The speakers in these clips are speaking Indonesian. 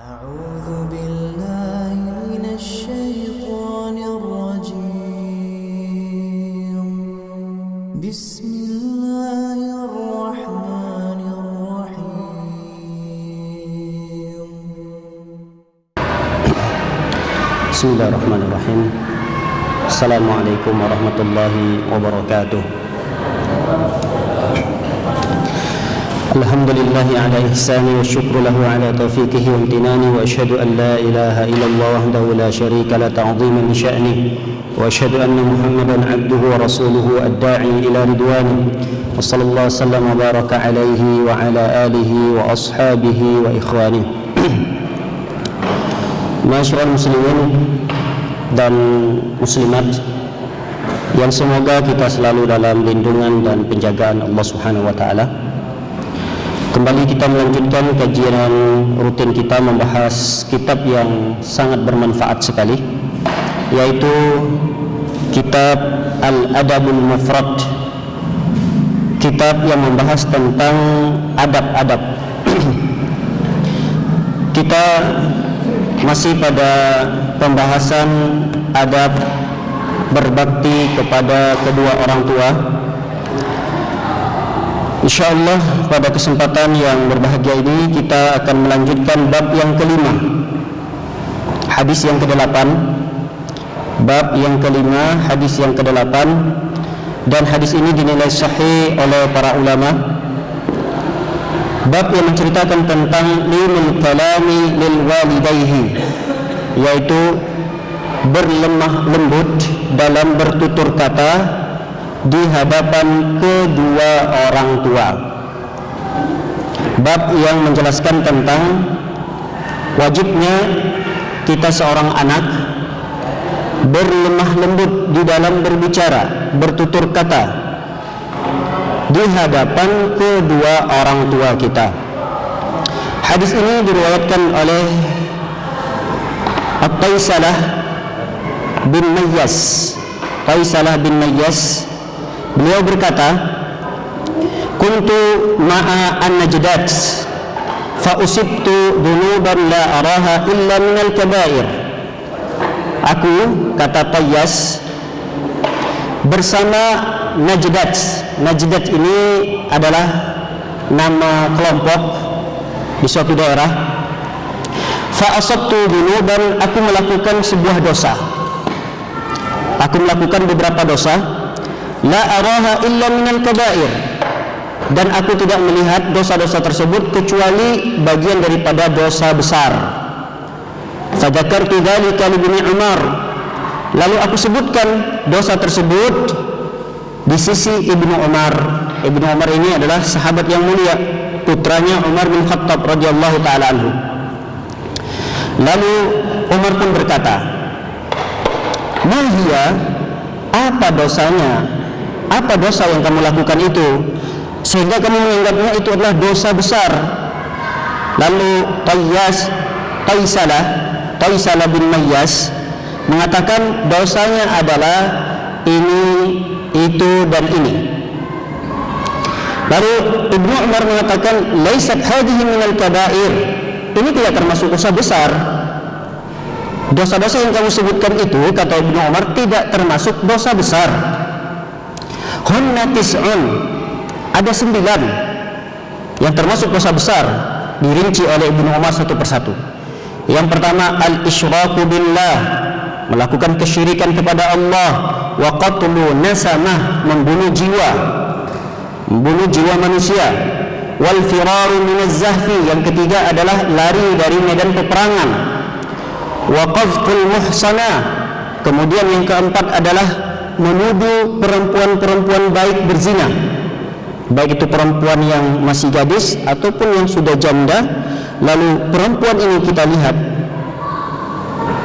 أعوذ بالله من الشيطان الرجيم بسم الله الرحمن الرحيم بسم الله الرحمن الرحيم. السلام عليكم ورحمة الله وبركاته. الحمد لله على إحسانه والشكر له على توفيقه وامتنانه، وأشهد أن لا إله إلا الله وحده لا شريك له تعظيما لشأنه، وأشهد أن محمدا عبده ورسوله الداعي إلى رضوانه، وصلى الله وسلم وبارك عليه وعلى آله وأصحابه وإخوانه. Masyarul muslimin dan muslimat yang semoga kita selalu dalam lindungan dan penjagaan Allah Subhanahu wa taala. Kembali kita melanjutkan kajian rutin kita membahas kitab yang sangat bermanfaat sekali, yaitu kitab Al-Adabul Mufrad, kitab yang membahas tentang adab-adab. Kita masih pada pembahasan adab berbakti kepada kedua orang tua. InsyaAllah pada kesempatan yang berbahagia ini kita akan melanjutkan bab yang kelima, hadis yang ke-8. Bab yang kelima, hadis yang ke-8, dan hadis ini dinilai sahih oleh para ulama. Bab yang menceritakan tentang linul kalami lil walidayhi, yaitu berlemah lembut dalam bertutur kata di hadapan kedua orang tua. Bab yang menjelaskan tentang wajibnya kita seorang anak berlemah lembut di dalam berbicara, bertutur kata di hadapan kedua orang tua kita. Hadis ini diriwayatkan oleh At-Taisalah bin Mayyas. Taisalah bin Mayyas, beliau berkata, kuntu ma'a an-najdat fa usibtu dunuban la araha illa minal kabair. Aku, kata Tayyas, bersama Najdat. Najdat ini adalah nama kelompok di suatu daerah. Fa asabtu dunuban, aku melakukan sebuah dosa. Aku melakukan beberapa dosa. La araha illa minal kabair, dan aku tidak melihat dosa-dosa tersebut kecuali bagian daripada dosa besar. Fadzakartu dzalika li Ibnu Umar, lalu aku sebutkan dosa tersebut di sisi Ibnu Umar. Ibnu Umar ini adalah sahabat yang mulia, putranya Umar bin Khattab radhiyallahu taala anhu. Lalu Umar pun berkata, "Ma hiya?" Apa dosanya? Apa dosa yang kamu lakukan itu sehingga kamu menganggapnya itu adalah dosa besar? Lalu Taisalah bin Mayyas mengatakan dosanya adalah ini, itu, dan ini. Lalu Ibnu Umar mengatakan, laisat hadhihi minal kabair, ini tidak termasuk dosa besar. Dosa-dosa yang kamu sebutkan itu, kata Ibnu Umar, tidak termasuk dosa besar. Hunna tis'un, ada 9 yang termasuk dosa besar, dirinci oleh Ibnu Umar satu persatu. Yang pertama, al-isyraku billah, melakukan kesyirikan kepada Allah. Wa qatlu nasamah, membunuh jiwa manusia. Wal firaru minaz zahfi, yang ketiga adalah lari dari medan peperangan. Wa qadhful muhsanah, kemudian yang keempat adalah menuduh perempuan-perempuan baik berzina, baik itu perempuan yang masih gadis ataupun yang sudah janda. Lalu perempuan ini kita lihat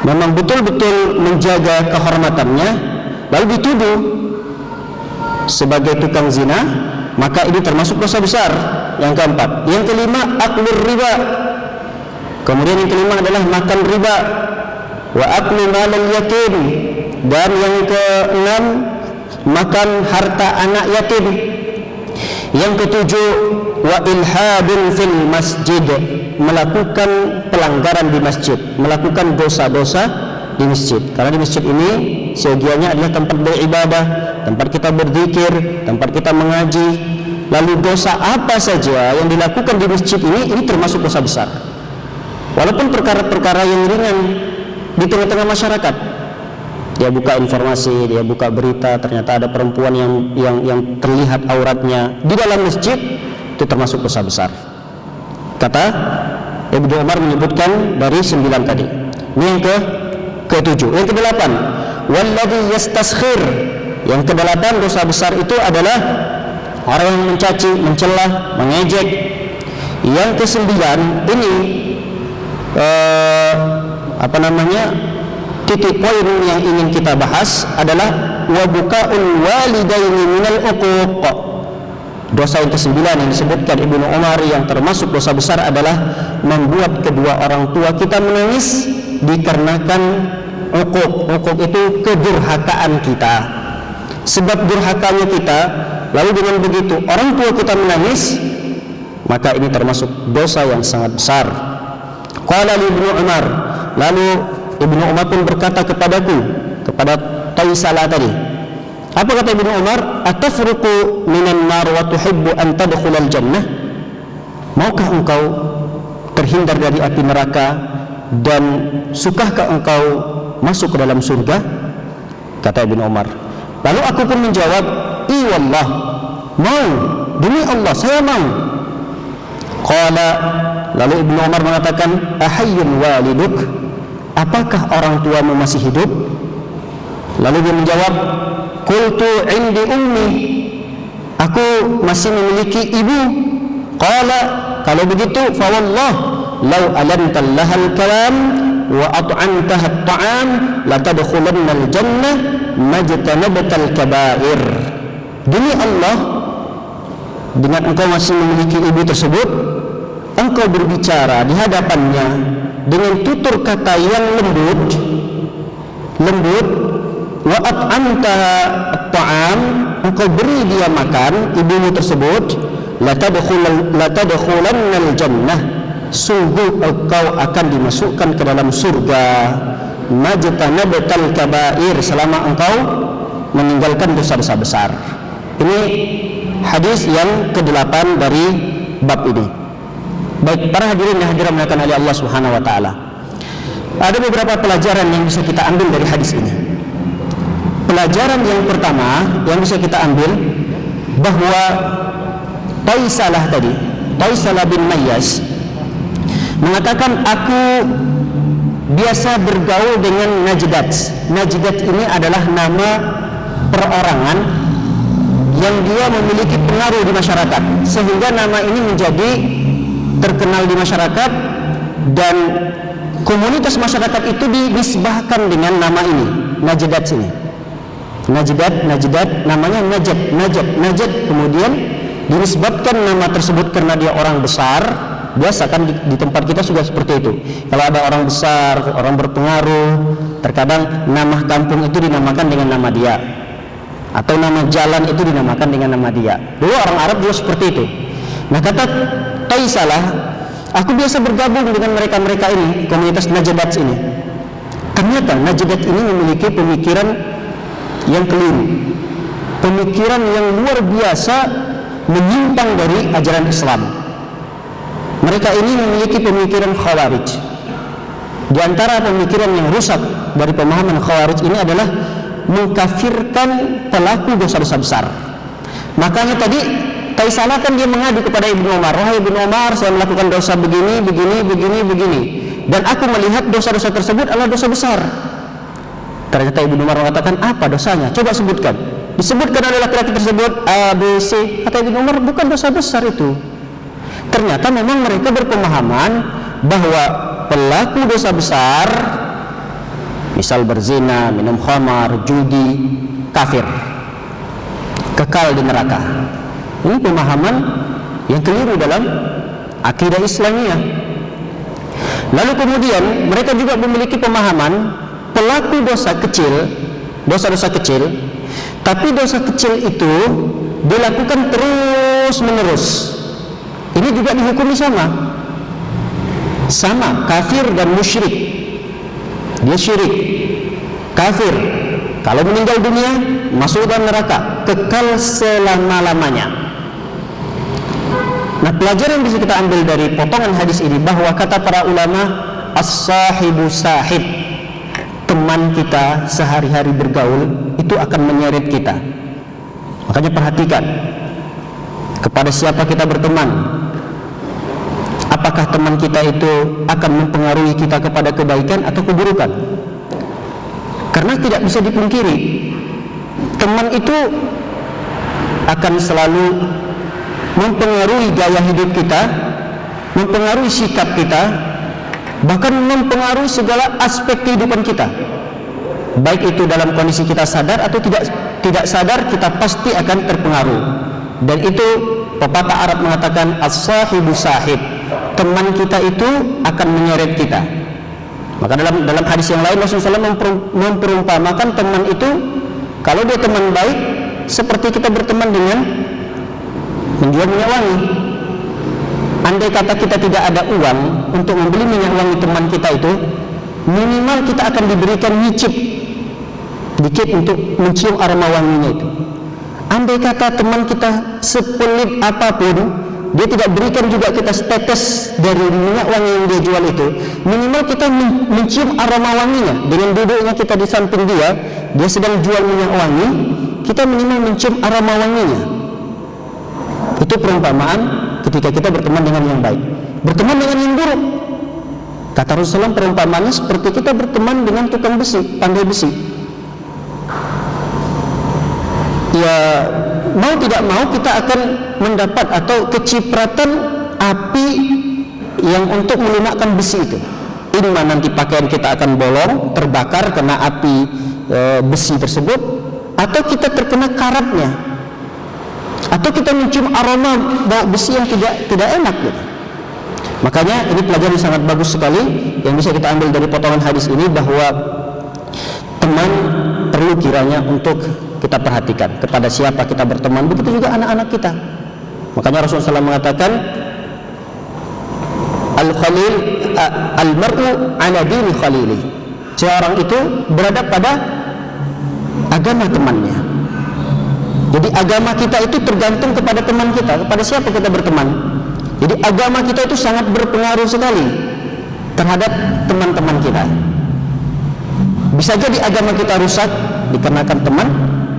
memang betul-betul menjaga kehormatannya, lalu dituduh sebagai tukang zina, maka ini termasuk dosa besar. Yang keempat. Yang kelima, aklur riba, kemudian yang kelima adalah makan riba. Wa aklu malal yatim, dan yang keenam, makan harta anak yatim. Yang ketujuh, wa ilhadun fil masjid, melakukan pelanggaran di masjid, melakukan dosa-dosa di masjid. Karena di masjid ini seyogianya adalah tempat beribadah, tempat kita berzikir, tempat kita mengaji. Lalu dosa apa saja yang dilakukan di masjid ini termasuk dosa besar. Walaupun perkara-perkara yang ringan di tengah-tengah masyarakat, dia buka informasi, dia buka berita, ternyata ada perempuan yang terlihat auratnya di dalam masjid, itu termasuk dosa besar. Kata Ibnu Umar menyebutkan dari 9 tadi. Ini yang ke-7. Yang ke-8, walladzi yastaskhir. Yang ke-8 dosa besar itu adalah orang yang mencaci, mencela, mengejek. Yang ke-9 ini titik poin yang ingin kita bahas adalah wa bukaul walidaini minal uquq. Dosa yang ke-9 yang disebutkan Ibnu Umar yang termasuk dosa besar adalah membuat kedua orang tua kita menangis dikarenakan uquq. Uquq itu kedurhakaan kita. Sebab durhakanya kita, lalu dengan begitu orang tua kita menangis, maka ini termasuk dosa yang sangat besar. Qala Ibnu Umar, lalu Ibnu Umar pun berkata kepadaku, kepada Taisalah tadi. Apa kata Ibnu Umar? Atafruqu minan nar wa tuhibbu an tadkhulal jannah? Maukah engkau terhindar dari api neraka dan sukahkah engkau masuk ke dalam surga? Kata Ibnu Umar. Lalu aku pun menjawab, "I wallah, mau, demi Allah saya mau." Qala, lalu Ibnu Umar mengatakan, "Ahayyun waliduk?" Apakah orang tuamu masih hidup? Lalu dia menjawab, "Qultu indi ummi." Aku masih memiliki ibu. Qala, kalau begitu, fa wallah law alantal lahal kalam wa at'amtaha at-ta'am la tadkhulannal jannah majtanabtal kaba'ir. Demi Allah, dengan engkau masih memiliki ibu tersebut, engkau berbicara di hadapannya dengan tutur kata yang lembut, wa at'amtaha at-ta'am, engkau beri dia makan, ibumu tersebut, la tadkhulannal jannah, sungguh engkau akan dimasukkan ke dalam surga, majtanabtal kaba'ir, selama engkau meninggalkan dosa-dosa besar. Ini hadis yang ke-8 dari bab ini. Baik, para hadirin yang hadirat dimuliakan oleh Allah Subhanahu wa taala. Ada beberapa pelajaran yang bisa kita ambil dari hadis ini. Pelajaran yang pertama yang bisa kita ambil, bahwa Taisalah bin Mayyas mengatakan, aku biasa bergaul dengan Najdat. Najdat ini adalah nama perorangan yang dia memiliki pengaruh di masyarakat, sehingga nama ini menjadi terkenal di masyarakat, dan komunitas masyarakat itu dinisbahkan dengan nama ini, Najdat ini. Najdat, namanya Najat, kemudian dinisbatkan nama tersebut karena dia orang besar. Biasa kan di tempat kita juga seperti itu. Kalau ada orang besar, orang berpengaruh, terkadang nama kampung itu dinamakan dengan nama dia, atau nama jalan itu dinamakan dengan nama dia. Dulu orang Arab juga seperti itu. Nah, kata Taisalah, aku biasa bergabung dengan mereka-mereka ini, komunitas Najdat ini. Ternyata Najdat ini memiliki pemikiran yang keliru, pemikiran yang luar biasa menyimpang dari ajaran Islam. Mereka ini memiliki pemikiran Khawarij. Di antara pemikiran yang rusak dari pemahaman Khawarij ini adalah mengkafirkan pelaku dosa-dosa besar. Makanya tadi Taisalah kan dia mengadu kepada Ibnu Umar, "Wahai Ibnu Umar, saya melakukan dosa begini, dan aku melihat dosa-dosa tersebut adalah dosa besar." Ternyata Ibnu Umar mengatakan, "Apa dosanya? Coba sebutkan." Disebutkan oleh laki-laki tersebut A, B, C. Kata Ibnu Umar, bukan dosa besar itu. Ternyata memang mereka berpemahaman bahwa pelaku dosa besar, misal berzina, minum khamar, judi, kafir, kekal di neraka. Ini pemahaman yang keliru dalam akidah Islamiyah. Lalu kemudian mereka juga memiliki pemahaman pelaku dosa kecil, dosa-dosa kecil, tapi dosa kecil itu dilakukan terus menerus. ini juga dihukumi sama kafir dan musyrik. Dia syirik, kafir, kalau meninggal dunia masuk dalam neraka, kekal selama-lamanya. Nah, pelajaran yang bisa kita ambil dari potongan hadis ini bahwa kata para ulama, as-sahibu sahib, teman kita sehari-hari bergaul itu akan menyeret kita. Makanya perhatikan kepada siapa kita berteman. Apakah teman kita itu akan mempengaruhi kita kepada kebaikan atau keburukan? Karena tidak bisa dipungkiri, teman itu akan selalu mempengaruhi gaya hidup kita, mempengaruhi sikap kita, bahkan mempengaruhi segala aspek kehidupan kita. Baik itu dalam kondisi kita sadar atau tidak sadar, kita pasti akan terpengaruh. Dan itu pepatah Arab mengatakan as-sahibu sahib, teman kita itu akan menyeret kita. Maka dalam hadis yang lain Rasulullah SAW memperumpamakan teman itu, kalau dia teman baik, seperti kita berteman dengan menjual minyak wangi. Andai kata kita tidak ada uang untuk membeli minyak wangi teman kita itu, minimal kita akan diberikan nyicip dikit untuk mencium aroma wanginya itu. Andai kata teman kita sepelit apapun, dia tidak berikan juga kita setetes dari minyak wangi yang dia jual itu, minimal kita mencium aroma wanginya. Dengan duduknya kita di samping dia sedang jual minyak wangi, kita minimal mencium aroma wanginya. Itu perumpamaan ketika kita berteman dengan yang baik. Berteman dengan yang buruk, kata Rasulullah, perumpamaannya seperti kita berteman dengan tukang besi, pandai besi. Ya, mau tidak mau kita akan mendapat atau kecipratan api yang untuk melunakkan besi itu. Imma nanti pakaian kita akan bolong, terbakar kena api besi tersebut, atau kita terkena karatnya, atau kita mencium aroma besi yang tidak enak gitu. Makanya ini pelajaran sangat bagus sekali yang bisa kita ambil dari potongan hadis ini, bahwa teman perlu kiranya untuk kita perhatikan kepada siapa kita berteman. Begitu juga anak-anak kita. Makanya Rasulullah SAW mengatakan al-khalil al-mar'u ala dini khalili, seorang itu berada pada agama temannya. Jadi agama kita itu tergantung kepada teman kita, kepada siapa kita berteman. Jadi agama kita itu sangat berpengaruh sekali terhadap teman-teman kita. Bisa jadi agama kita rusak dikarenakan teman,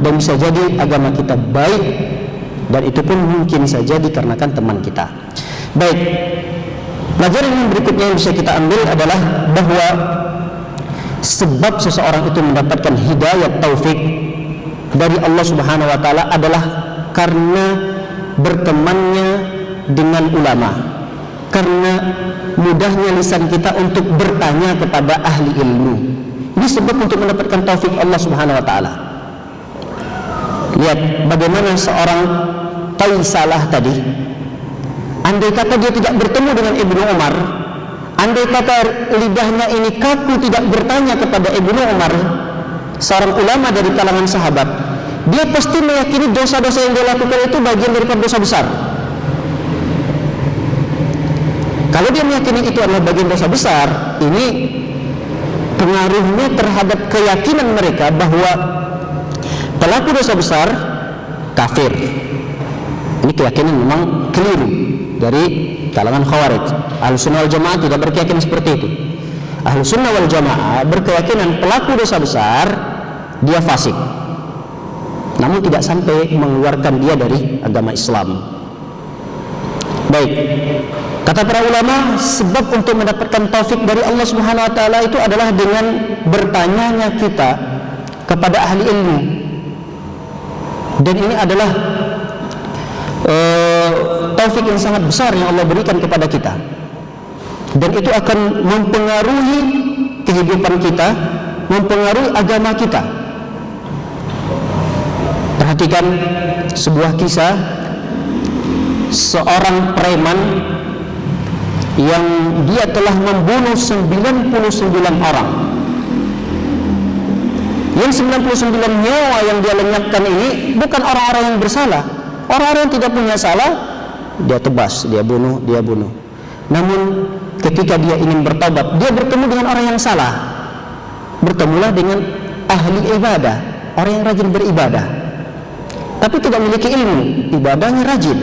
dan bisa jadi agama kita baik, dan itu pun mungkin saja dikarenakan teman kita. Baik, pelajaran yang berikutnya yang bisa kita ambil adalah bahwa sebab seseorang itu mendapatkan hidayah taufik dari Allah Subhanahu wa taala adalah karena bertemannya dengan ulama, karena mudahnya lisan kita untuk bertanya kepada ahli ilmu. Ini sebab untuk mendapatkan taufik Allah Subhanahu wa taala. Lihat bagaimana seorang Taisalah tadi, andai kata dia tidak bertemu dengan Ibnu Umar, andai kata lidahnya ini kaku tidak bertanya kepada Ibnu Umar, seorang ulama dari kalangan sahabat, dia pasti meyakini dosa-dosa yang dia lakukan itu bagian daripada dosa besar. Kalau dia meyakini itu adalah bagian dosa besar, ini pengaruhnya terhadap keyakinan mereka bahwa pelaku dosa besar kafir. Ini keyakinan memang keliru dari kalangan Khawarij. Ahlussunnah wal Jamaah tidak berkeyakinan seperti itu. Ahlussunnah wal Jamaah berkeyakinan pelaku dosa besar dia fasik, namun tidak sampai mengeluarkan dia dari agama Islam. Baik, kata para ulama, sebab untuk mendapatkan taufik dari Allah Subhanahu wa taala itu adalah dengan bertanyanya kita kepada ahli ilmu. Dan ini adalah taufik yang sangat besar yang Allah berikan kepada kita. Dan itu akan mempengaruhi kehidupan kita, mempengaruhi agama kita. Perhatikan sebuah kisah seorang preman yang dia telah membunuh 99 orang. Yang 99 nyawa yang dia lenyapkan ini bukan orang-orang yang bersalah, orang-orang yang tidak punya salah, dia tebas, dia bunuh. Namun ketika dia ingin bertaubat, dia bertemu dengan orang yang salah. Bertemulah dengan ahli ibadah, orang yang rajin beribadah, tapi tidak memiliki ilmu, ibadahnya rajin,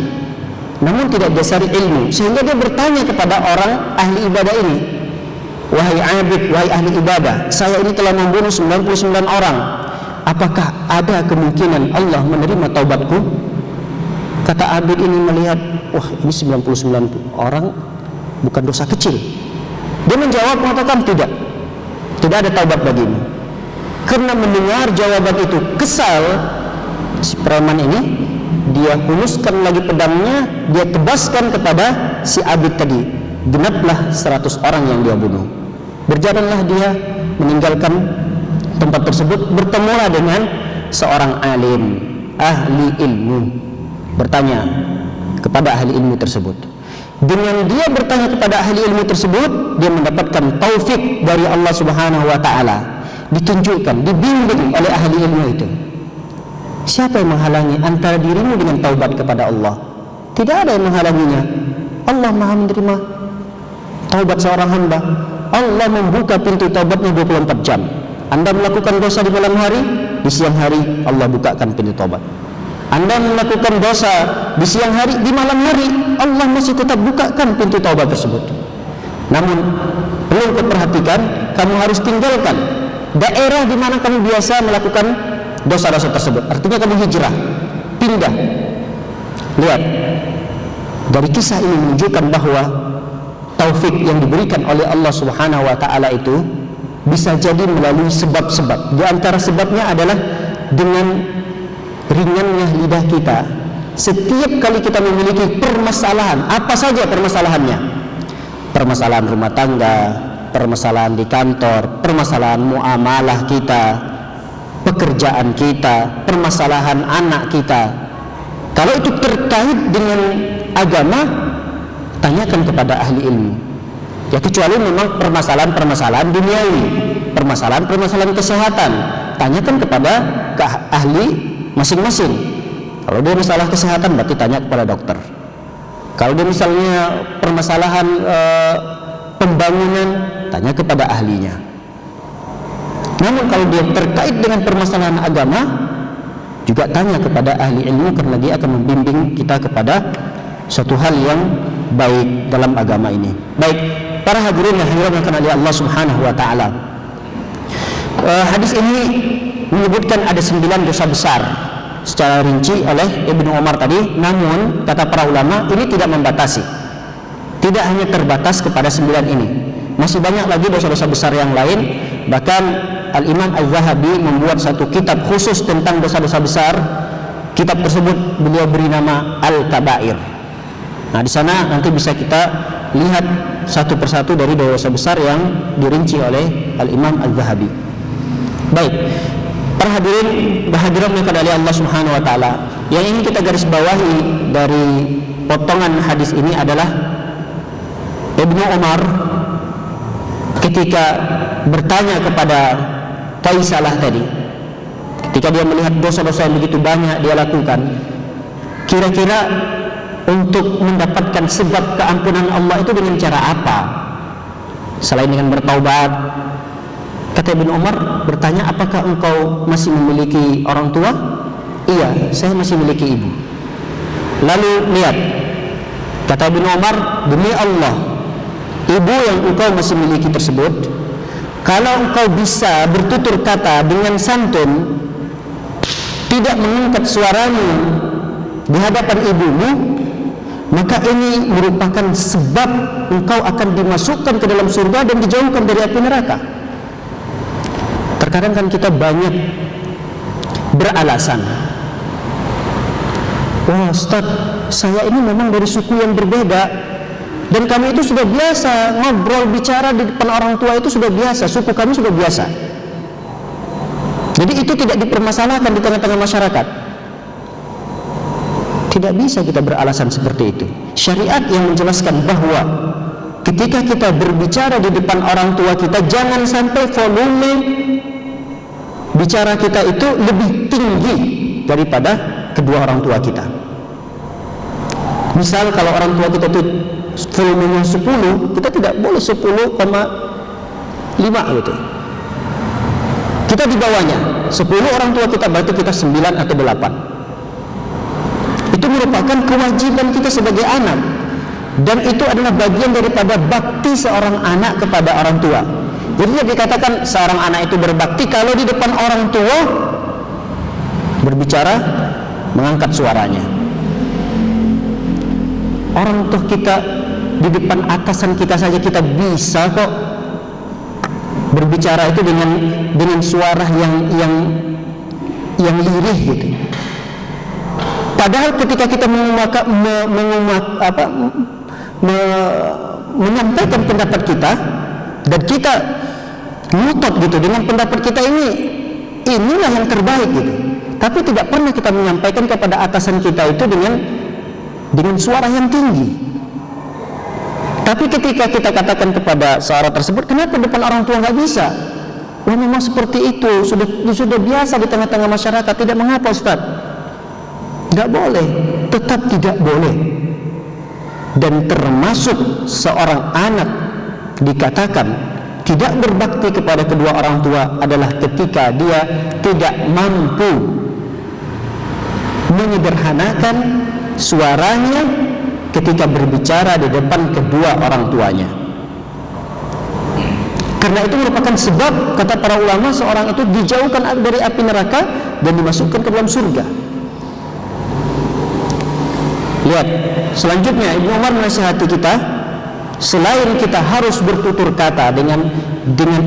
namun tidak dasari ilmu, sehingga dia bertanya kepada orang ahli ibadah ini, wahai abid, wahai ahli ibadah, saya ini telah membunuh 99 orang, apakah ada kemungkinan Allah menerima taubatku? Kata abid ini melihat, wah ini 99 orang bukan dosa kecil. Dia menjawab, mengatakan tidak ada taubat bagimu. Karena mendengar jawaban itu kesal, si preman ini dia hunuskan lagi pedangnya, dia tebaskan kepada si abid tadi. Genaplah 100 orang yang dia bunuh. Berjalanlah dia meninggalkan tempat tersebut, bertemulah dengan seorang alim, ahli ilmu, bertanya kepada ahli ilmu tersebut. Dengan dia bertanya kepada ahli ilmu tersebut, dia mendapatkan taufik dari Allah Subhanahu wa taala, ditunjukkan, dibimbing oleh ahli ilmu itu. Siapa yang menghalangi antara dirimu dengan taubat kepada Allah? Tidak ada yang menghalanginya. Allah Maha menerima taubat seorang hamba. Allah membuka pintu taubatnya 24 jam. Anda melakukan dosa di malam hari, di siang hari Allah bukakan pintu taubat. Anda melakukan dosa di siang hari, di malam hari Allah masih tetap bukakan pintu taubat tersebut. Namun perlu diperhatikan, kamu harus tinggalkan daerah di mana kamu biasa melakukan dosa-dosa tersebut. Artinya kamu hijrah, pindah. Lihat, dari kisah ini menunjukkan bahwa taufik yang diberikan oleh Allah Subhanahu wa taala itu bisa jadi melalui sebab-sebab. Di antara sebabnya adalah dengan ringannya lidah kita. Setiap kali kita memiliki permasalahan, apa saja permasalahannya, permasalahan rumah tangga, permasalahan di kantor, permasalahan muamalah kita, pekerjaan kita, permasalahan anak kita, kalau itu terkait dengan agama, tanyakan kepada ahli ilmu. Ya kecuali memang permasalahan-permasalahan duniawi, permasalahan-permasalahan kesehatan, tanyakan kepada ahli masing-masing. Kalau dia masalah kesehatan berarti tanya kepada dokter. Kalau dia misalnya permasalahan pembangunan, tanya kepada ahlinya. Namun kalau dia terkait dengan permasalahan agama, juga tanya kepada ahli ilmu, karena dia akan membimbing kita kepada suatu hal yang baik dalam agama ini. Baik, para hadirin yang dirahmati oleh Allah Subhanahu wa taala. Hadis ini menyebutkan ada 9 dosa besar secara rinci oleh Ibnu Umar tadi. Namun kata para ulama, ini tidak membatasi, tidak hanya terbatas kepada 9 ini, masih banyak lagi dosa-dosa besar yang lain. Bahkan Al-Imam Az-Zahabi membuat satu kitab khusus tentang dosa-dosa besar. Kitab tersebut beliau beri nama Al-Kabair. Nah, di sana nanti bisa kita lihat satu persatu dari dosa besar yang dirinci oleh Al-Imam Az-Zahabi. Baik, para hadirin bahadiran yang oleh Allah Subhanahu wa taala, yang ingin kita garis bawahi dari potongan hadis ini adalah Ibnu Umar ketika bertanya kepada Qaisalah tadi, ketika dia melihat dosa-dosa yang begitu banyak dia lakukan, kira-kira untuk mendapatkan sebab keampunan Allah itu dengan cara apa selain dengan bertaubat? Kata Ibnu Umar bertanya, apakah engkau masih memiliki orang tua? Iya, saya masih memiliki ibu. Lalu lihat, kata Ibnu Umar, demi Allah, ibu yang engkau masih miliki tersebut, kalau engkau bisa bertutur kata dengan santun, tidak mengangkat suaramu di hadapan ibumu, maka ini merupakan sebab engkau akan dimasukkan ke dalam surga dan dijauhkan dari api neraka. Terkadang kan kita banyak beralasan, wah Ustaz, saya ini memang dari suku yang berbeda, dan kami itu sudah biasa ngobrol bicara di depan orang tua, itu sudah biasa, suku kami sudah biasa. Jadi itu tidak dipermasalahkan di tengah-tengah masyarakat. Tidak bisa kita beralasan seperti itu. Syariat yang menjelaskan bahwa ketika kita berbicara di depan orang tua kita, jangan sampai volume bicara kita itu lebih tinggi daripada kedua orang tua kita. Misal kalau orang tua kita itu volumenya 10, kita tidak boleh 10,5 gitu. Kita di bawahnya 10 orang tua kita, berarti kita 9 atau 8. Itu merupakan kewajiban kita sebagai anak, dan itu adalah bagian daripada bakti seorang anak kepada orang tua. Jadi dikatakan seorang anak itu berbakti kalau di depan orang tua berbicara, mengangkat suaranya. Orang tua kita di depan atasan kita saja kita bisa kok berbicara itu dengan suara yang lirih gitu. Padahal ketika kita menyampaikan pendapat kita dan kita nutot gitu dengan pendapat kita, inilah yang terbaik gitu. Tapi tidak pernah kita menyampaikan kepada atasan kita itu dengan suara yang tinggi. Tapi ketika kita katakan kepada seorang tersebut, kenapa depan orang tua nggak bisa? Oh, memang seperti itu, sudah biasa di tengah-tengah masyarakat. Tidak mengapa, Ustaz. Nggak boleh, tetap tidak boleh. Dan termasuk seorang anak dikatakan tidak berbakti kepada kedua orang tua adalah ketika dia tidak mampu menyederhanakan suaranya ketika berbicara di depan kedua orang tuanya. Karena itu merupakan sebab, kata para ulama, seorang itu dijauhkan dari api neraka dan dimasukkan ke dalam surga. Lihat, selanjutnya Ibnu Umar menasihati kita, selain kita harus bertutur kata dengan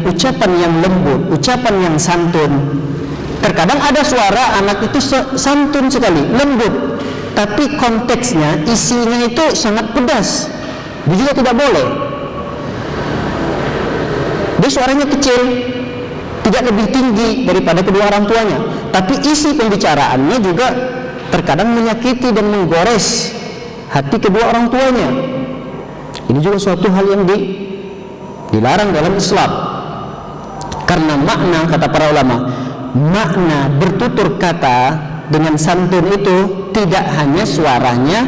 ucapan yang lembut, ucapan yang santun. Terkadang ada suara anak itu santun sekali, lembut, tapi konteksnya, isinya itu sangat pedas. Dia juga tidak boleh. Dia suaranya kecil, tidak lebih tinggi daripada kedua orang tuanya, tapi isi pembicaraannya juga terkadang menyakiti dan menggores hati kedua orang tuanya. Ini juga suatu hal yang dilarang dalam Islam. Karena makna, kata para ulama, makna bertutur kata dengan santun itu tidak hanya suaranya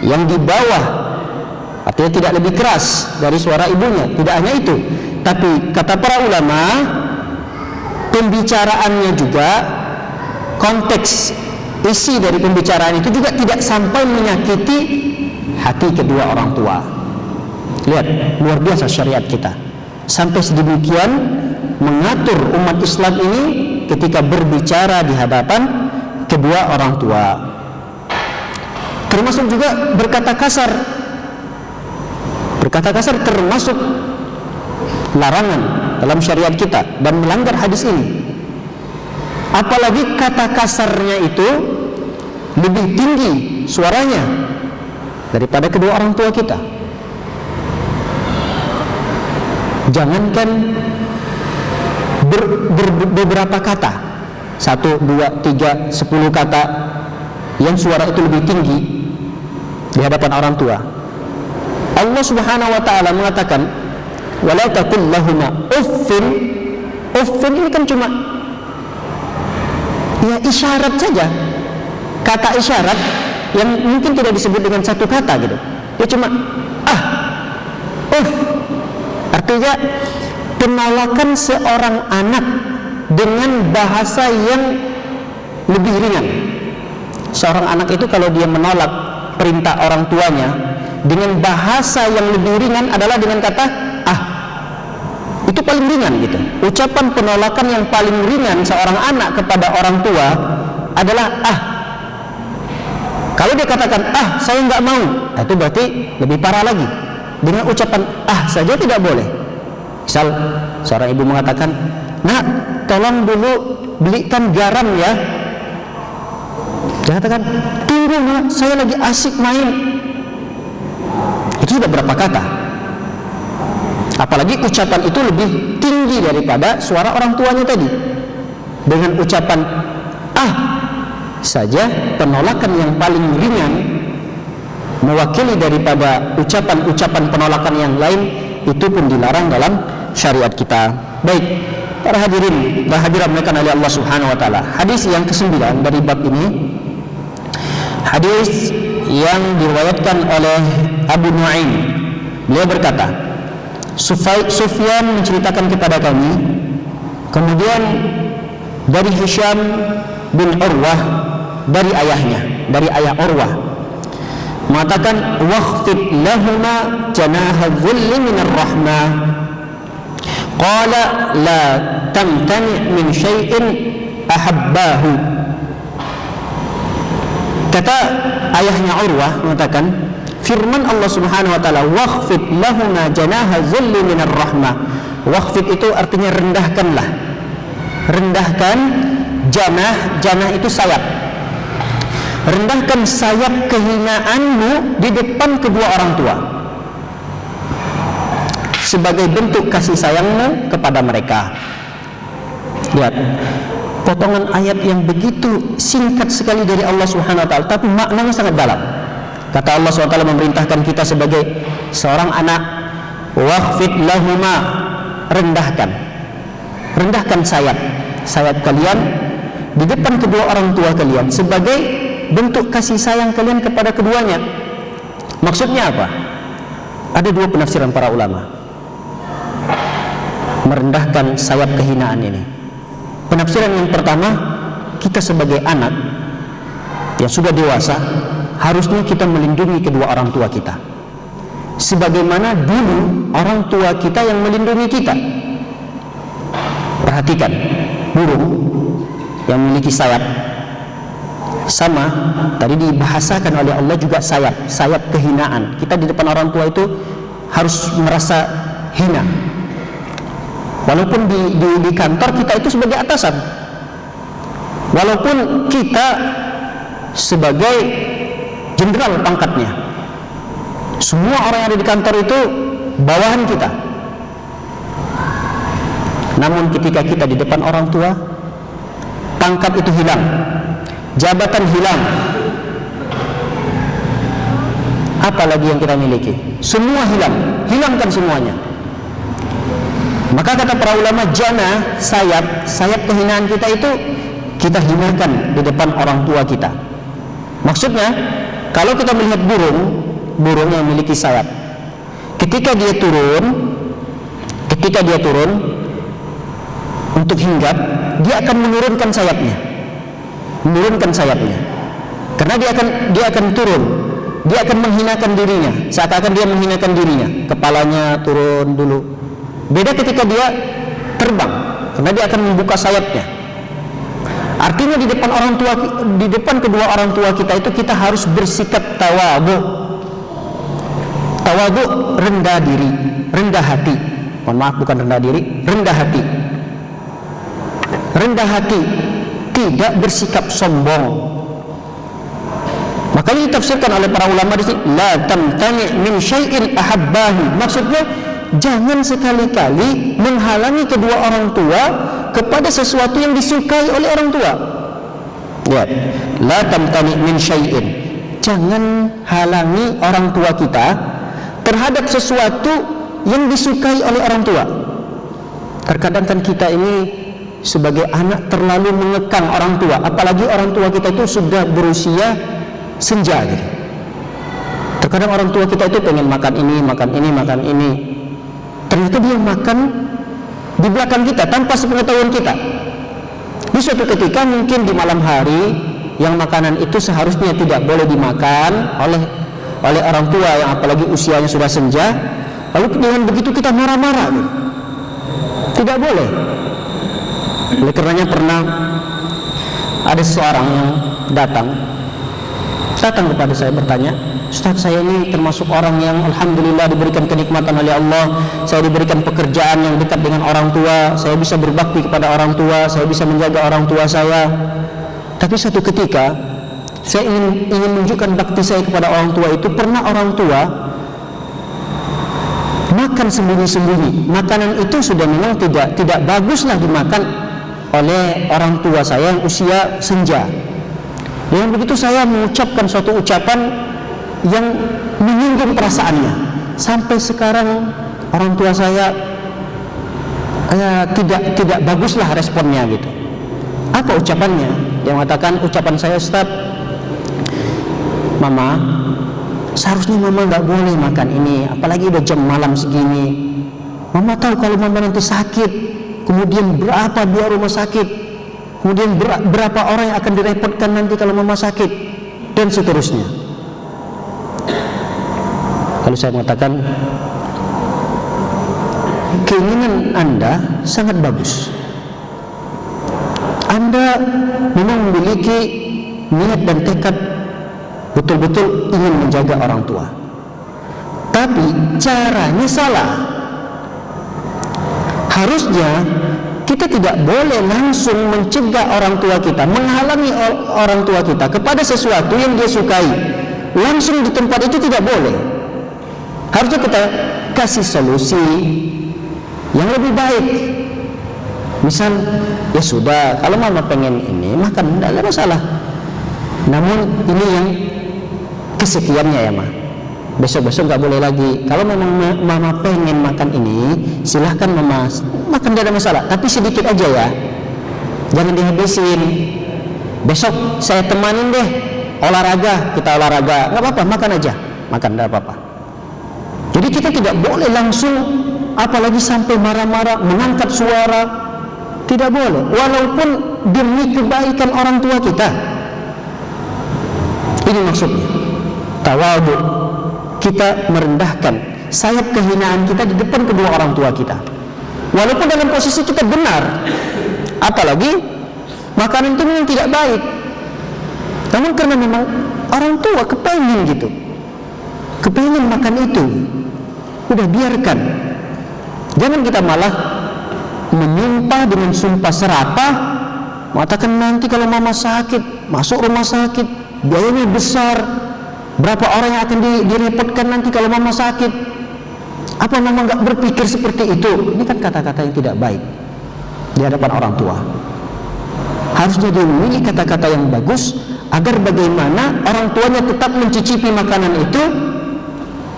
yang di bawah, artinya tidak lebih keras dari suara ibunya, tidak hanya itu, tapi kata para ulama, pembicaraannya juga, konteks isi dari pembicaraan itu juga tidak sampai menyakiti hati kedua orang tua. Lihat, luar biasa syariat kita, sampai sedemikian mengatur umat Islam ini ketika berbicara di hadapan kedua orang tua. Termasuk juga berkata kasar. Berkata kasar termasuk larangan dalam syariat kita dan melanggar hadis ini. Apalagi kata kasarnya itu lebih tinggi suaranya daripada kedua orang tua kita. Jangankan beberapa kata, 1, 2, 3, 10 kata yang suara itu lebih tinggi di hadapan orang tua. Allah Subhanahu wa taala mengatakan, "Wala taqul lahuma uffin." Uffin ini kan cuma ya isyarat saja. Kata isyarat yang mungkin tidak disebut dengan satu kata gitu. Dia cuma artinya penolakan seorang anak dengan bahasa yang lebih ringan. Seorang anak itu kalau dia menolak perintah orang tuanya dengan bahasa yang lebih ringan adalah dengan kata itu paling ringan gitu. Ucapan penolakan yang paling ringan seorang anak kepada orang tua adalah Kalau dia katakan saya nggak mau, itu berarti lebih parah lagi. Dengan ucapan saja tidak boleh. Misal seorang ibu mengatakan, "Nak, tolong dulu belikan garam ya." Dia katakan, "Tunggu nak, saya lagi asik main." Itu sudah berapa kata? Apalagi ucapan itu lebih tinggi daripada suara orang tuanya tadi. Dengan ucapan saja, penolakan yang paling ringan mewakili daripada ucapan-ucapan penolakan yang lain, itu pun dilarang dalam syariat kita. Baik, para hadirin dan hadirat dimuliakan oleh Allah Subhanahu wa taala. Hadis yang ke-9 dari bab ini, hadis yang diriwayatkan oleh Abu Nuaim, beliau berkata, Sufyan menceritakan kepada kami, kemudian dari Hisham bin Urwah, dari ayahnya, dari ayah Urwah, mengatakan, wakhfid lahuma janaha dhulli minar rahmah, qala la tamtani min syai'in ahabbahu. Kata ayahnya Urwah mengatakan, firman Allah Subhanahu wa taala, wakhfid lahuma janaha dhulli minar rahmah. Wakhfid itu artinya rendahkanlah. Rendahkan janah itu sayap. Rendahkan sayap kehinaanmu di depan kedua orang tua sebagai bentuk kasih sayangmu kepada mereka. Lihat, potongan ayat yang begitu singkat sekali dari Allah Subhanahu wa taala, tapi maknanya sangat dalam. Kata Allah Subhanahu wa taala memerintahkan kita sebagai seorang anak, wakhfid lahuma, rendahkan sayap kalian di depan kedua orang tua kalian sebagai bentuk kasih sayang kalian kepada keduanya. Maksudnya apa? Ada dua penafsiran para ulama merendahkan sayap kehinaan ini. Penafsiran yang pertama, kita sebagai anak yang sudah dewasa harusnya kita melindungi kedua orang tua kita sebagaimana dulu orang tua kita yang melindungi kita. Perhatikan, burung yang memiliki sayap, sama tadi dibahasakan oleh Allah juga sayap kehinaan. Kita di depan orang tua itu harus merasa hina, walaupun di kantor kita itu sebagai atasan, walaupun kita sebagai jenderal pangkatnya, semua orang yang ada di kantor itu bawahan kita. Namun ketika kita di depan orang tua, pangkat itu hilang, jabatan hilang, apalagi yang kita miliki, semua hilangkan semuanya. Maka kata para ulama, jana, sayap kehinaan kita itu kita hinakan di depan orang tua kita. Maksudnya, kalau kita melihat burung yang memiliki sayap, ketika dia turun untuk hinggap, dia akan menurunkan sayapnya, karena dia akan turun, dia akan menghinakan dirinya, seakan-akan dia menghinakan dirinya, kepalanya turun dulu. Beda ketika dia terbang, karena dia akan membuka sayapnya. Artinya di depan kedua orang tua kita itu kita harus bersikap tawadhu, rendah diri, rendah hati. Mohon maaf, bukan rendah diri, rendah hati. Rendah hati, tidak bersikap sombong. Makanya ditafsirkan oleh para ulama di sini, la tamtani min syai'in ahabbahu. Maksudnya, jangan sekali-kali menghalangi kedua orang tua kepada sesuatu yang disukai oleh orang tua. Ya, la tamtani min syai'in. Jangan halangi orang tua kita terhadap sesuatu yang disukai oleh orang tua. Terkadang kan kita ini sebagai anak terlalu mengekang orang tua, apalagi orang tua kita itu sudah berusia senja gitu. Terkadang orang tua kita itu pengen makan ini. Ternyata dia makan di belakang kita tanpa sepengetahuan kita. Di suatu ketika mungkin di malam hari yang makanan itu seharusnya tidak boleh dimakan oleh orang tua yang apalagi usianya sudah senja, lalu dengan begitu kita marah-marah gitu. Tidak boleh. Oleh karenanya pernah ada seseorang yang datang kepada saya bertanya, Ustaz, saya ini termasuk orang yang alhamdulillah diberikan kenikmatan oleh Allah. Saya diberikan pekerjaan yang dekat dengan orang tua, saya bisa berbakti kepada orang tua, saya bisa menjaga orang tua saya. Tapi suatu ketika saya ingin menunjukkan bakti saya kepada orang tua itu, pernah orang tua makan sembunyi-sembunyi. Makanan itu sudah memang tidak baguslah dimakan oleh orang tua saya yang usia senja. Dengan begitu saya mengucapkan suatu ucapan yang menyinggung perasaannya. Sampai sekarang orang tua saya tidak baguslah responnya gitu. Apa ucapannya? Dia mengatakan, ucapan saya, Ustaz, Mama, seharusnya Mama nggak boleh makan ini, apalagi udah jam malam segini. Mama tahu kalau Mama nanti sakit, kemudian berapa biaya rumah sakit, kemudian berapa orang yang akan direpotkan nanti kalau Mama sakit, dan seterusnya. Lalu saya mengatakan, keinginan Anda sangat bagus. Anda memang memiliki niat dan tekad betul-betul ingin menjaga orang tua, tapi caranya salah. Harusnya kita tidak boleh langsung mencegah orang tua kita, menghalangi orang tua kita kepada sesuatu yang dia sukai. Langsung di tempat itu tidak boleh. Harusnya kita kasih solusi yang lebih baik. Misal, ya sudah, kalau Mama pengen ini makan, tidak ada masalah. Namun ini yang kesekiannya ya Ma. Besok-besok nggak boleh lagi. Kalau memang Mama pengen makan ini, silahkan Mama makan, tidak ada masalah. Tapi sedikit aja ya, jangan dihabisin. Besok saya temanin deh olahraga, kita olahraga, nggak apa-apa, makan aja, makan, tidak apa-apa. Jadi kita tidak boleh langsung, apalagi sampai marah-marah, mengangkat suara. Tidak boleh, walaupun demi kebaikan orang tua kita. Ini maksudnya tawadhu, kita merendahkan sayap kehinaan kita di depan kedua orang tua kita, walaupun dalam posisi kita benar. Apalagi makanan itu memang tidak baik, namun karena memang orang tua kepengen gitu, kepengen makan itu, udah biarkan. Jangan kita malah menyumpah dengan sumpah serapah, mengatakan nanti kalau Mama sakit, masuk rumah sakit, biayanya besar, berapa orang yang akan direpotkan nanti kalau Mama sakit. Apa Mama nggak berpikir seperti itu? Ini kan kata-kata yang tidak baik di hadapan orang tua. Harusnya dia memilih kata-kata yang bagus, agar bagaimana orang tuanya tetap mencicipi makanan itu,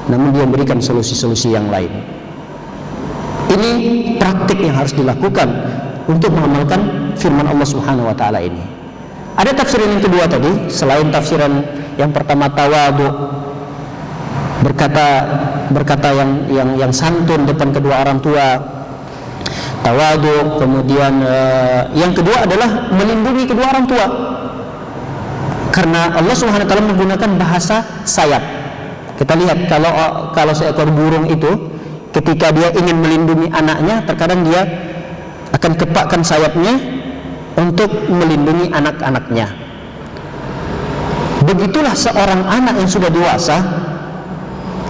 namun dia memberikan solusi-solusi yang lain. Ini praktik yang harus dilakukan untuk mengamalkan firman Allah Subhanahu wa taala ini. Ada tafsiran yang kedua tadi, selain tafsiran yang pertama tawadhu, berkata yang santun depan kedua orang tua, tawadhu. Kemudian yang kedua adalah melindungi kedua orang tua, karena Allah Subhanahu wa taala menggunakan bahasa sayap. Kita lihat kalau seekor burung itu, ketika dia ingin melindungi anaknya, terkadang dia akan kepakkan sayapnya untuk melindungi anak-anaknya. Begitulah seorang anak yang sudah dewasa,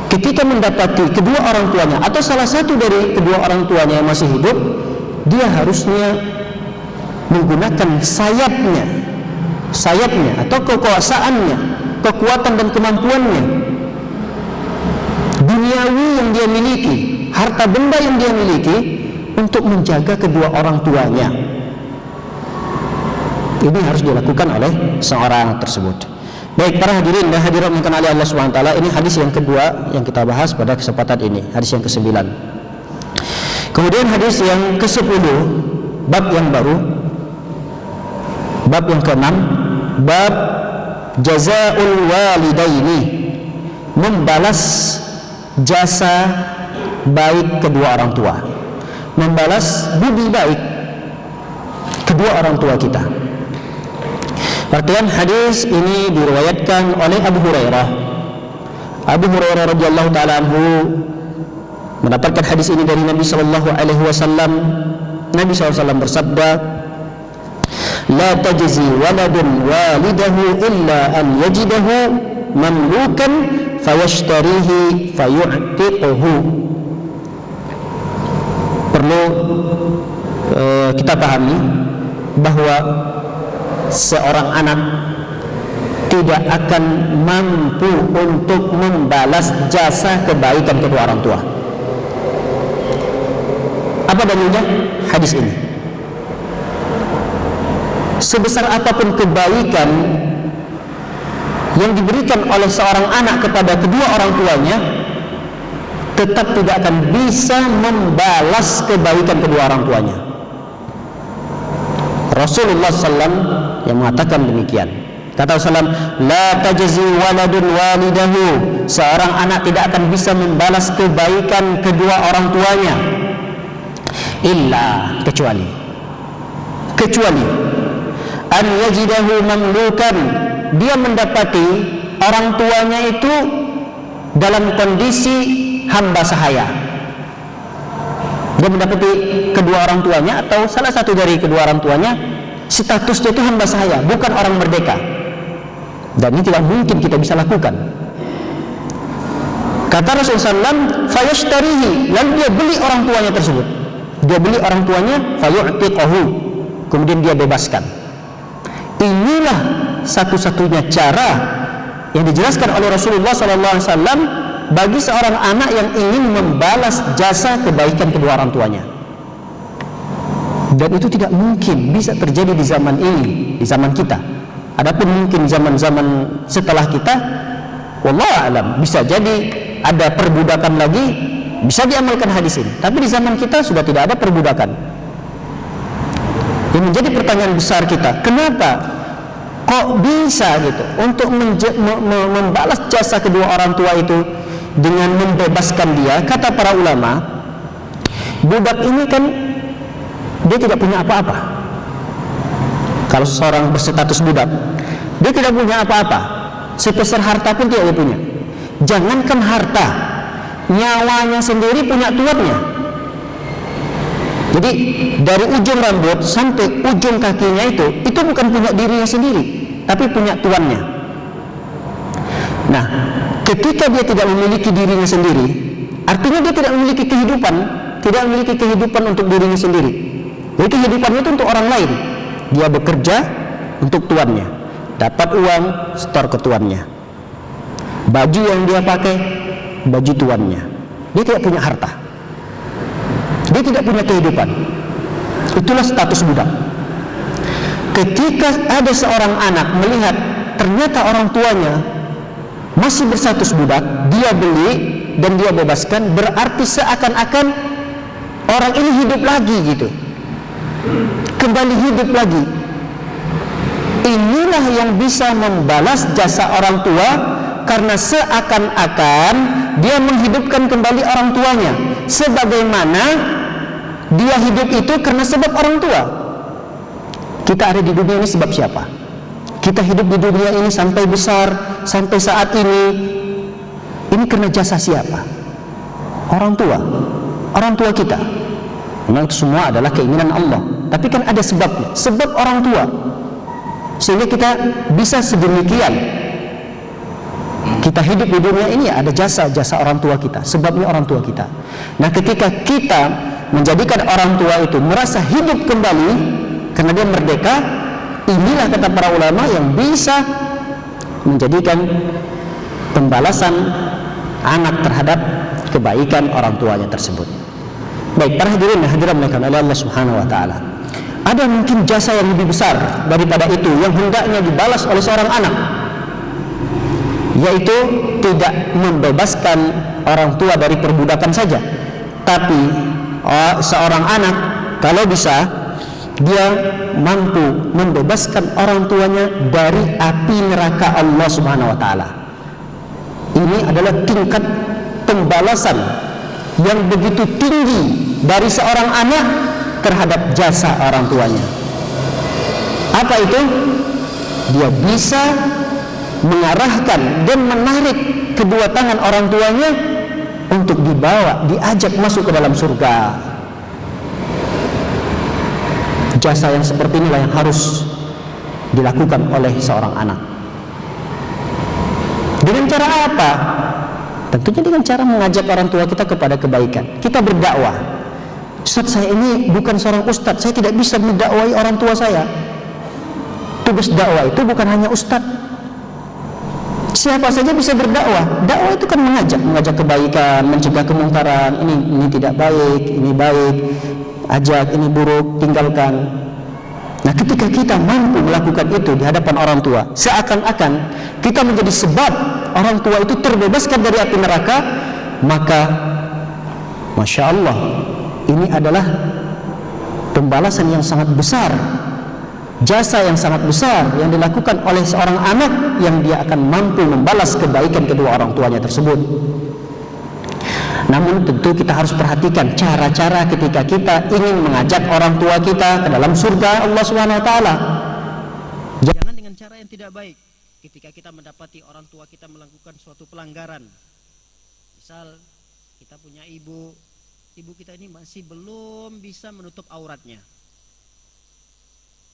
ketika mendapati kedua orang tuanya atau salah satu dari kedua orang tuanya yang masih hidup, dia harusnya menggunakan sayapnya atau kekuasaannya, kekuatan dan kemampuannya duniawi yang dia miliki, harta benda yang dia miliki, untuk menjaga kedua orang tuanya. Ini harus dilakukan oleh seorang tersebut. Baik para hadirin dan hadirat yang dimuliakan Allah Subhanahu wa taala, ini hadis yang kedua yang kita bahas pada kesempatan ini, hadis yang ke-9. Kemudian hadis yang ke-10, bab yang baru, bab yang ke-6, bab jazaa'ul walidaini, membalas jasa baik kedua orang tua, membalas budi baik kedua orang tua kita. Artian hadis ini diriwayatkan oleh Abu Hurairah. Abu Hurairah radhiyallahu taala anhu mendapatkan hadis ini dari Nabi sallallahu alaihi wasallam. Nabi SAW bersabda, "La tajzi waladun walidahu illa an yajidahu mamlukan fayashtarihi fayu'tiquhu." Perlu kita pahami bahwa seorang anak tidak akan mampu untuk membalas jasa kebaikan kedua orang tua. Apa dalilnya? Hadis ini. Sebesar apapun kebaikan yang diberikan oleh seorang anak kepada kedua orang tuanya, tetap tidak akan bisa membalas kebaikan kedua orang tuanya. Rasulullah SAW yang mengatakan demikian. Kata Rasulullah, la tajzi waladun walidahu, seorang anak tidak akan bisa membalas kebaikan kedua orang tuanya illa kecuali an yajidahu mamlukan, dia mendapati orang tuanya itu dalam kondisi hamba sahaya. Dia mendapati kedua orang tuanya atau salah satu dari kedua orang tuanya statusnya itu hamba sahaya, bukan orang merdeka. Dan ini tidak mungkin kita bisa lakukan. Kata Rasulullah SAW, fayashtarihi, lalu dia beli orang tuanya tersebut. Dia beli orang tuanya, fayu'tiqahu, kemudian dia bebaskan. Inilah satu-satunya cara yang dijelaskan oleh Rasulullah SAW bagi seorang anak yang ingin membalas jasa kebaikan kedua orang tuanya. Dan itu tidak mungkin bisa terjadi di zaman ini, di zaman kita. Adapun mungkin zaman-zaman setelah kita, wallahu a'lam, bisa jadi ada perbudakan lagi, bisa diamalkan hadis ini. Tapi di zaman kita sudah tidak ada perbudakan. Yang menjadi pertanyaan besar kita, kenapa kok bisa gitu untuk membalas jasa kedua orang tua itu dengan membebaskan dia? Kata para ulama, budak ini kan dia tidak punya apa-apa. Kalau seseorang berstatus budak, dia tidak punya apa-apa, sebesar harta pun tidak punya. Jangankan harta, nyawanya sendiri punya tuannya. Jadi dari ujung rambut sampai ujung kakinya itu bukan punya dirinya sendiri, tapi punya tuannya. Nah, ketika dia tidak memiliki dirinya sendiri, artinya dia tidak memiliki kehidupan untuk dirinya sendiri. Jadi kehidupannya itu untuk orang lain. Dia bekerja untuk tuannya, dapat uang, setor ke tuannya. Baju yang dia pakai, baju tuannya. Dia tidak punya harta, dia tidak punya kehidupan. Itulah status budak. Ketika ada seorang anak melihat ternyata orang tuanya masih berstatus budak, dia beli dan dia bebaskan, berarti seakan-akan orang ini hidup lagi gitu, kembali hidup lagi. Inilah yang bisa membalas jasa orang tua, karena seakan-akan dia menghidupkan kembali orang tuanya, sebagaimana dia hidup itu karena sebab orang tua. Kita ada di dunia ini sebab siapa? Kita hidup di dunia ini sampai besar, sampai saat ini karena jasa siapa? Orang tua kita. Memang itu semua adalah keinginan Allah, tapi kan ada sebabnya, sebab orang tua, sehingga kita bisa sedemikian. Kita hidup di dunia ini ada jasa orang tua kita, sebabnya orang tua kita. Nah, ketika kita menjadikan orang tua itu merasa hidup kembali karena dia merdeka, inilah kata para ulama yang bisa menjadikan pembalasan anak terhadap kebaikan orang tuanya tersebut. Baik, para hadirin dan hadirat mereka oleh Allah Subhanahu wa taala. Ada mungkin jasa yang lebih besar daripada itu yang hendaknya dibalas oleh seorang anak, yaitu tidak membebaskan orang tua dari perbudakan saja, tapi seorang anak kalau bisa dia mampu membebaskan orang tuanya dari api neraka Allah Subhanahu wa taala. Ini adalah tingkat pembalasan yang begitu tinggi dari seorang anak terhadap jasa orang tuanya. Apa itu? Dia bisa mengarahkan dan menarik kedua tangan orang tuanya untuk dibawa, diajak masuk ke dalam surga. Jasa yang seperti inilah yang harus dilakukan oleh seorang anak. Dengan cara apa? Tentunya dengan cara mengajak orang tua kita kepada kebaikan. Kita berdakwah. Ustaz, saya ini bukan seorang ustaz, saya tidak bisa mendakwai orang tua saya. Tugas dakwah itu bukan hanya ustaz. Siapa saja bisa berdakwah. Dakwah itu kan mengajak kebaikan, mencegah kemungkaran. Ini tidak baik, ini baik. Ajak, ini buruk, tinggalkan. Nah, ketika kita mampu melakukan itu di hadapan orang tua, seakan-akan kita menjadi sebab orang tua itu terbebaskan dari api neraka, maka Masya Allah, ini adalah pembalasan yang sangat besar jasa yang sangat besar yang dilakukan oleh seorang anak yang dia akan mampu membalas kebaikan kedua orang tuanya tersebut. Namun tentu kita harus perhatikan cara-cara ketika kita ingin mengajak orang tua kita ke dalam surga Allah Subhanahu wa taala. Jangan dengan cara yang tidak baik. Ketika kita mendapati orang tua kita melakukan suatu pelanggaran. Misal kita punya ibu kita ini masih belum bisa menutup auratnya.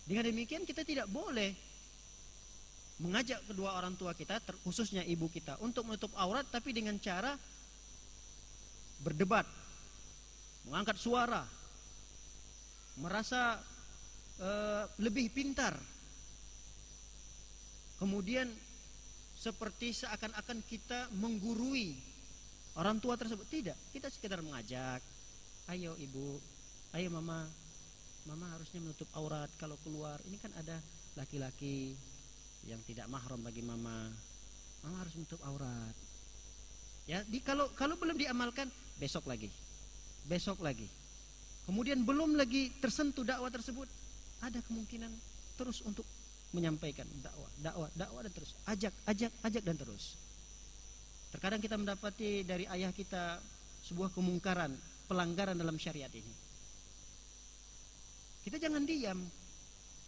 Dengan demikian kita tidak boleh mengajak kedua orang tua kita, khususnya ibu kita, untuk menutup aurat, tapi dengan cara berdebat, mengangkat suara, merasa lebih pintar, kemudian seperti seakan-akan kita menggurui orang tua tersebut. Tidak, kita sekedar mengajak, ayo ibu, ayo mama harusnya menutup aurat kalau keluar. Ini kan ada laki-laki yang tidak mahram bagi mama harus menutup aurat. Ya, kalau belum diamalkan, besok lagi, kemudian belum lagi tersentuh dakwah tersebut, ada kemungkinan terus untuk menyampaikan dakwah dan terus ajak dan terus. Terkadang kita mendapati dari ayah kita sebuah kemungkaran, pelanggaran dalam syariat ini. Kita jangan diam,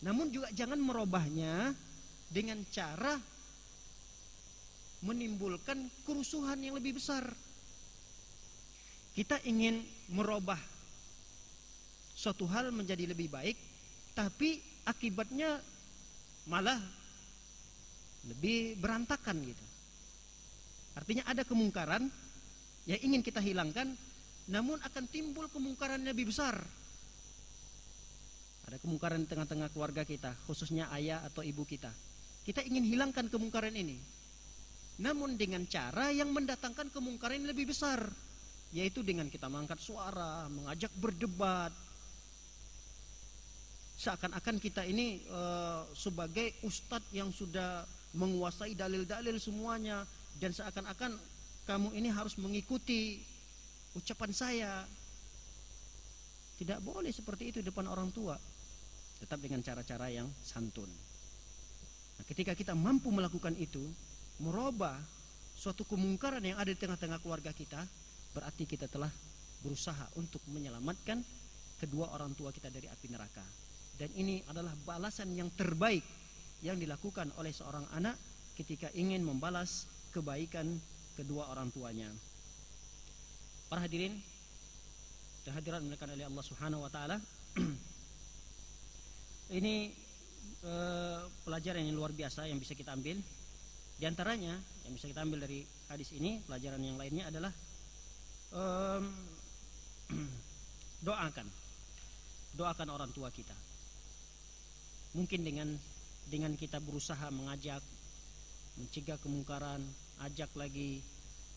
namun juga jangan merubahnya dengan cara menimbulkan kerusuhan yang lebih besar. Kita ingin merubah suatu hal menjadi lebih baik, tapi akibatnya malah lebih berantakan gitu. Artinya ada kemungkaran yang ingin kita hilangkan, namun akan timbul kemungkaran yang lebih besar. Ada kemungkaran di tengah-tengah keluarga kita, khususnya ayah atau ibu kita. Kita ingin hilangkan kemungkaran ini, namun dengan cara yang mendatangkan kemungkaran yang lebih besar, yaitu dengan kita mengangkat suara, mengajak berdebat, seakan-akan kita ini sebagai ustadz yang sudah menguasai dalil-dalil semuanya, dan seakan-akan kamu ini harus mengikuti ucapan saya. Tidak boleh seperti itu di depan orang tua, tetap dengan cara-cara yang santun. Nah, ketika kita mampu melakukan itu, merubah suatu kemungkaran yang ada di tengah-tengah keluarga kita, berarti kita telah berusaha untuk menyelamatkan kedua orang tua kita dari api neraka. Dan ini adalah balasan yang terbaik yang dilakukan oleh seorang anak ketika ingin membalas kebaikan kedua orang tuanya. Para hadirin dan hadirat dimuliakan oleh Allah Subhanahu wa taala. Ini pelajaran yang luar biasa yang bisa kita ambil. Di antaranya yang bisa kita ambil dari hadis ini, pelajaran yang lainnya adalah doakan orang tua kita. Mungkin dengan kita berusaha mengajak, mencegah kemungkaran, ajak lagi,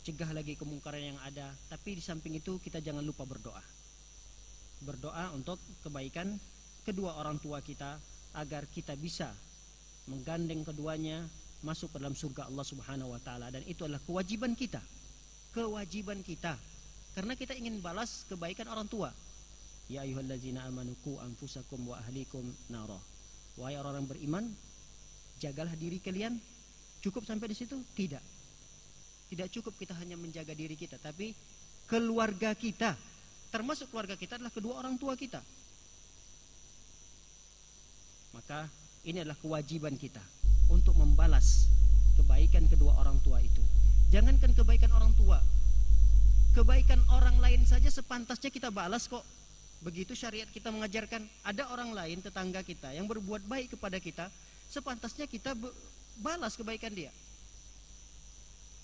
cegah lagi kemungkaran yang ada. Tapi di samping itu kita jangan lupa berdoa. Berdoa untuk kebaikan kedua orang tua kita, agar kita bisa menggandeng keduanya masuk ke dalam surga Allah Subhanahu wa taala. Dan itu adalah kewajiban kita. Karena kita ingin balas kebaikan orang tua. Ya ayyuhallazina amanu qu anfusakum wa ahlikum nara. Wahai orang-orang beriman, jagalah diri kalian. Cukup sampai di situ? Tidak. Tidak cukup kita hanya menjaga diri kita, tapi keluarga kita, termasuk keluarga kita adalah kedua orang tua kita. Maka ini adalah kewajiban kita untuk membalas kebaikan kedua orang tua itu. Jangankan kebaikan orang tua, kebaikan orang lain saja sepantasnya kita balas kok. Begitu syariat kita mengajarkan. Ada orang lain, tetangga kita yang berbuat baik kepada kita, sepantasnya kita balas kebaikan dia.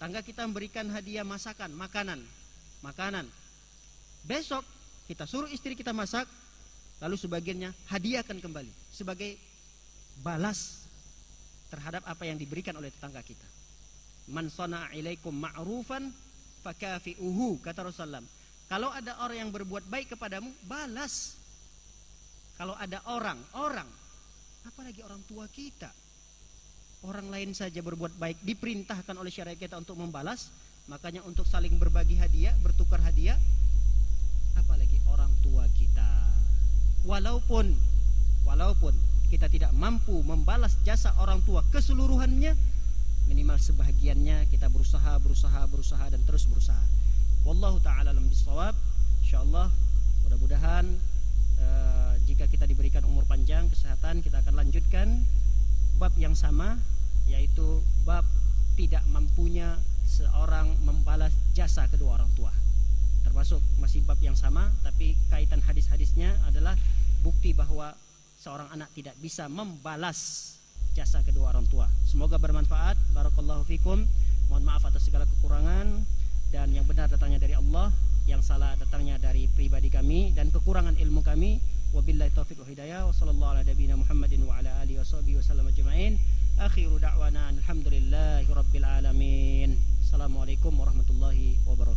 Tangga kita memberikan hadiah makanan. Besok kita suruh istri kita masak, lalu sebagiannya hadiahkan kembali sebagai balas terhadap apa yang diberikan oleh tetangga kita. Man sana'a ilaikum ma'rufan fakafi'uhu, kata Rasulullah. Kalau ada orang yang berbuat baik kepadamu, balas. Kalau ada orang, apalagi orang tua kita, orang lain saja berbuat baik, diperintahkan oleh syariat kita untuk membalas. Makanya untuk saling berbagi hadiah, bertukar hadiah, apalagi orang tua kita. Walaupun kita tidak mampu membalas jasa orang tua keseluruhannya, minimal sebahagiannya kita berusaha dan terus berusaha. Wallahu ta'ala alam bisawab. Insyaallah mudah-mudahan jika kita diberikan umur panjang, kesehatan, kita akan lanjutkan bab yang sama, yaitu bab tidak mampunya seorang membalas jasa kedua orang tua. Termasuk masih bab yang sama, tapi kaitan hadis-hadisnya adalah bukti bahwa seorang anak tidak bisa membalas jasa kedua orang tua. Semoga bermanfaat. Barakallahu fikum. Mohon maaf atas segala kekurangan, dan yang benar datangnya dari Allah, yang salah datangnya dari pribadi kami dan kekurangan ilmu kami. Wabillahi taufiq wa hidayah. Wa sallallahu ala nabiyina Muhammadin wa ala alihi washabihi wasallam ajma'in. Akhiru da'wana alhamdulillahi rabbil alamin. Assalamualaikum warahmatullahi wabarakatuh.